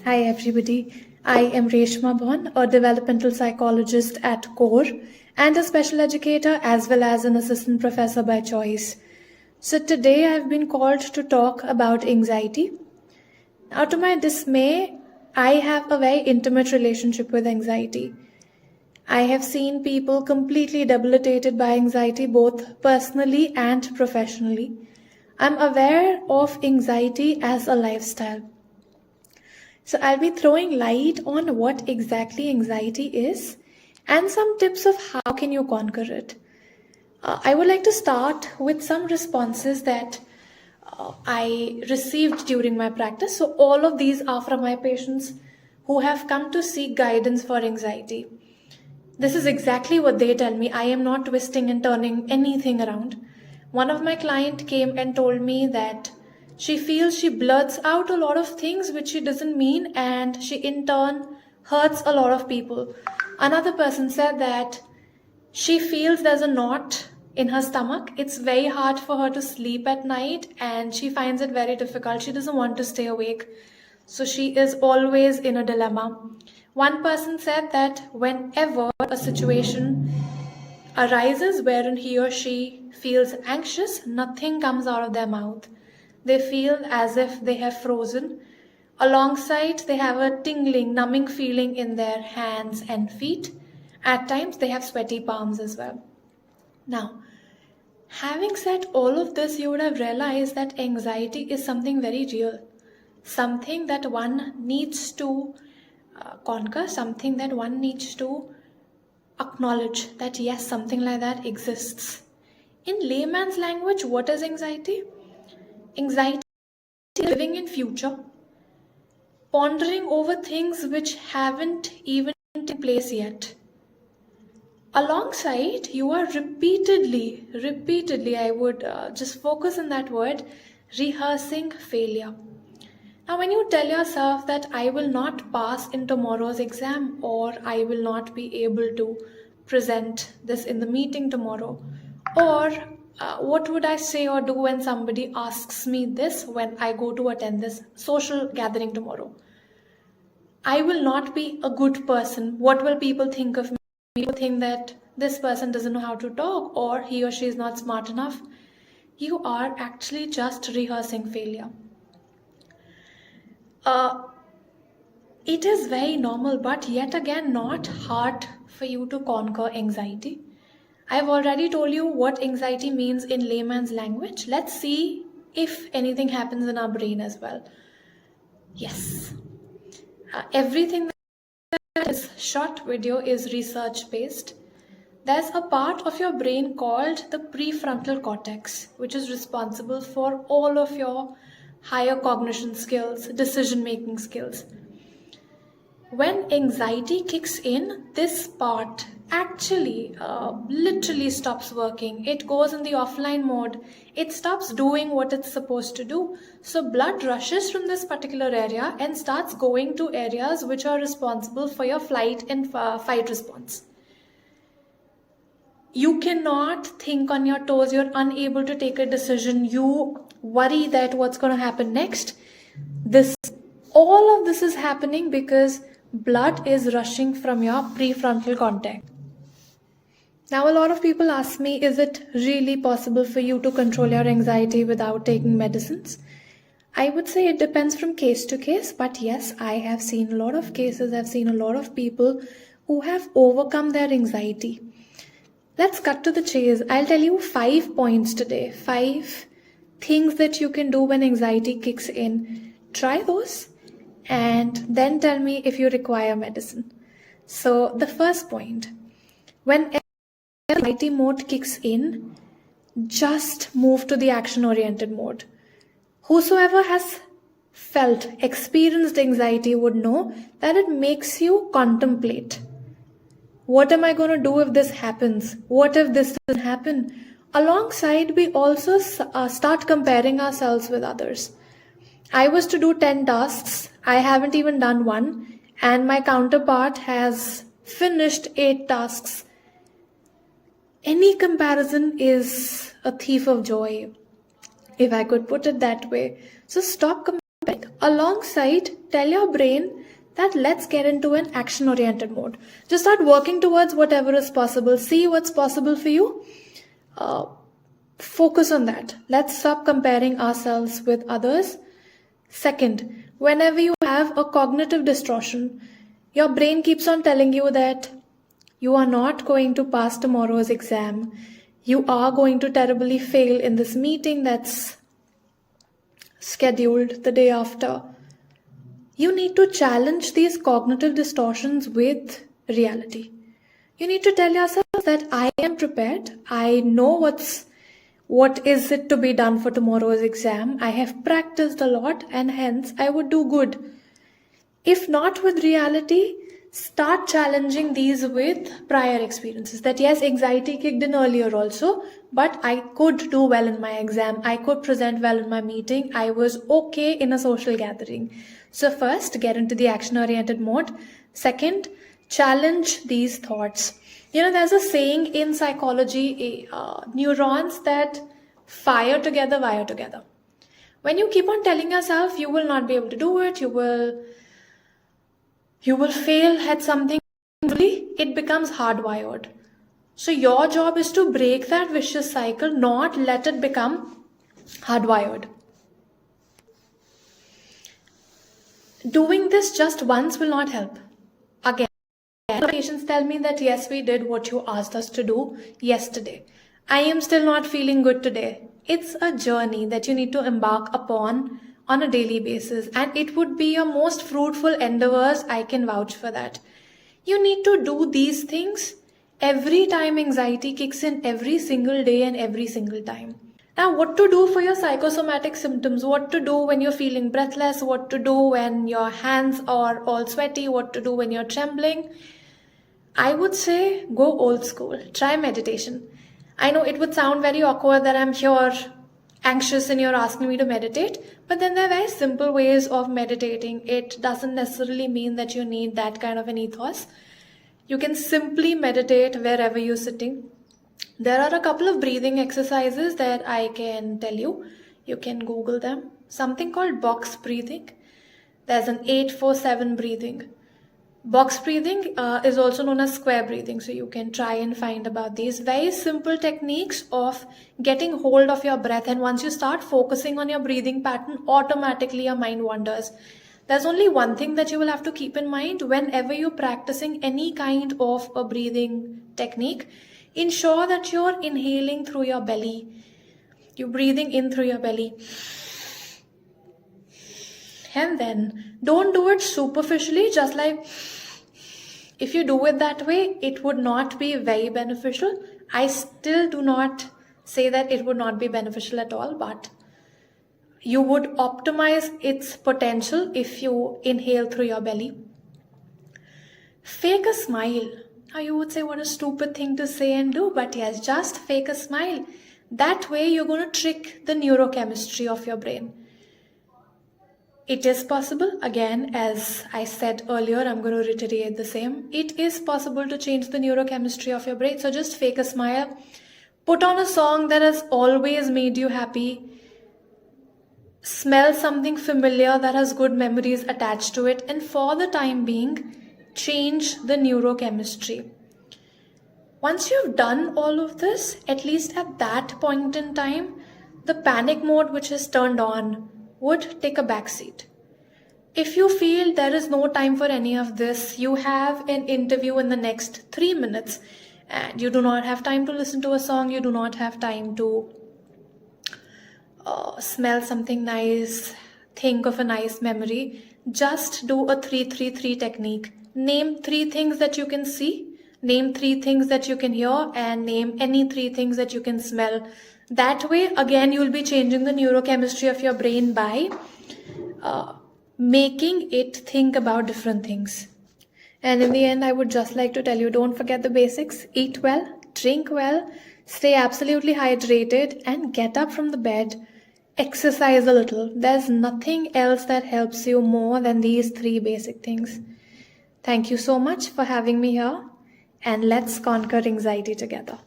Hi everybody, I am Reshma Bhan, a developmental psychologist at CORE and a special educator as well as an assistant professor by choice. So today I've been called to talk about anxiety. Now to my dismay, I have a very intimate relationship with anxiety. I have seen people completely debilitated by anxiety both personally and professionally. I'm aware of anxiety as a lifestyle. So I'll be throwing light on what exactly anxiety is and some tips of how can you conquer it. I would like to start with some responses that I received during my practice. So all of these are from my patients who have come to seek guidance for anxiety. This is exactly what they tell me. I am not twisting and turning anything around. One of my clients came and told me that she feels she blurts out a lot of things which she doesn't mean, and she in turn hurts a lot of people. Another person said that she feels there's a knot in her stomach. It's very hard for her to sleep at night and she finds it very difficult. She doesn't want to stay awake. So she is always in a dilemma. One person said that whenever a situation arises wherein he or she feels anxious, nothing comes out of their mouth. They feel as if they have frozen. Alongside, they have a tingling, numbing feeling in their hands and feet. At times, they have sweaty palms as well. Now, having said all of this, you would have realized that anxiety is something very real, something that one needs to conquer, something that one needs to acknowledge that yes, something like that exists. In layman's language, what is anxiety? Anxiety is living in future, pondering over things which haven't even taken place yet. Alongside, you are repeatedly, I would just focus on that word, rehearsing failure. Now, when you tell yourself that I will not pass in tomorrow's exam, or I will not be able to present this in the meeting tomorrow, or what would I say or do when somebody asks me this when I go to attend this social gathering tomorrow? I will not be a good person. What will people think of me? People think that this person doesn't know how to talk, or he or she is not smart enough. You are actually just rehearsing failure. It is very normal, but yet again not hard for you to conquer anxiety. I've already told you what anxiety means in layman's language. Let's see if anything happens in our brain as well. Yes. Everything that is short video is research based. There's a part of your brain called the prefrontal cortex, which is responsible for all of your higher cognition skills, decision making skills. When anxiety kicks in, this part actually literally stops working. It goes in the offline mode. It stops doing what it's supposed to do. So blood rushes from this particular area and starts going to areas which are responsible for your flight and fight response. You cannot think on your toes. You're unable to take a decision. You worry that what's going to happen next. All of this is happening because blood is rushing from your prefrontal cortex. Now, a lot of people ask me, is it really possible for you to control your anxiety without taking medicines? I would say it depends from case to case, but yes, I have seen a lot of cases. I've seen a lot of people who have overcome their anxiety. Let's cut to the chase. I'll tell you 5 points today, 5 things that you can do when anxiety kicks in. Try those and then tell me if you require medicine. So the first point, when anxiety mode kicks in, just move to the action-oriented mode. Whosoever has experienced anxiety would know that it makes you contemplate. What am I going to do if this happens? What if this doesn't happen? Alongside, we also start comparing ourselves with others. I was to do 10 tasks. I haven't even done one. And my counterpart has finished 8 tasks. Any comparison is a thief of joy, if I could put it that way. So stop comparing. alongside, tell your brain that let's get into an action-oriented mode. Just start working towards whatever is possible. See what's possible for you. Focus on that. Let's stop comparing ourselves with others. Second, whenever you have a cognitive distortion, your brain keeps on telling you that you are not going to pass tomorrow's exam. You are going to terribly fail in this meeting that's scheduled the day after. You need to challenge these cognitive distortions with reality. You need to tell yourself that I am prepared. I know what is it to be done for tomorrow's exam. I have practiced a lot and hence I would do good. If not with reality, start challenging these with prior experiences. That yes, anxiety kicked in earlier also, but I could do well in my exam. I could present well in my meeting. I was okay in a social gathering. So first, get into the action-oriented mode. Second, challenge these thoughts. There's a saying in psychology, neurons that fire together, wire together. When you keep on telling yourself you will not be able to do it, you will fail at something, it becomes hardwired. So your job is to break that vicious cycle, not let it become hardwired. Doing this just once will not help. Again, patients tell me that yes, we did what you asked us to do yesterday. I am still not feeling good today. It's a journey that you need to embark upon on a daily basis, and it would be your most fruitful endeavors. I can vouch for that. You need to do these things every time anxiety kicks in, every single day and every single time. Now, what to do for your psychosomatic symptoms, what to do when you're feeling breathless, what to do when your hands are all sweaty, what to do when you're trembling. I would say go old school, try meditation. I know it would sound very awkward that I'm here anxious and you're asking me to meditate, but then there are very simple ways of meditating. It doesn't necessarily mean that you need that kind of an ethos. You can simply meditate wherever you're sitting. There are a couple of breathing exercises that I can tell you. You can Google them. Something called box breathing. There's an 8-4-7 breathing. Box breathing is also known as square breathing. So you can try and find about these very simple techniques of getting hold of your breath. And once you start focusing on your breathing pattern, automatically your mind wanders. There's only one thing that you will have to keep in mind whenever you're practicing any kind of a breathing technique. Ensure that you're inhaling through your belly. You're breathing in through your belly. And then don't do it superficially, just like if you do it that way, it would not be very beneficial. I still do not say that it would not be beneficial at all, but you would optimize its potential if you inhale through your belly. Fake a smile. Now you would say what a stupid thing to say and do, but yes, just fake a smile. That way you're going to trick the neurochemistry of your brain. It is possible, again, as I said earlier, I'm going to reiterate the same. It is possible to change the neurochemistry of your brain. So just fake a smile. Put on a song that has always made you happy. Smell something familiar that has good memories attached to it. And for the time being, change the neurochemistry. Once you've done all of this, at least at that point in time, the panic mode which is turned on would take a backseat. If you feel there is no time for any of this, you have an interview in the next 3 minutes and you do not have time to listen to a song, you do not have time to smell something nice, think of a nice memory, just do a 3-3-3 technique. Name 3 things that you can see, name 3 things that you can hear, and name any 3 things that you can smell. That way, again, you'll be changing the neurochemistry of your brain by making it think about different things. And in the end, I would just like to tell you, don't forget the basics. Eat well, drink well, stay absolutely hydrated, and get up from the bed. Exercise a little. There's nothing else that helps you more than these 3 basic things. Thank you so much for having me here, and let's conquer anxiety together.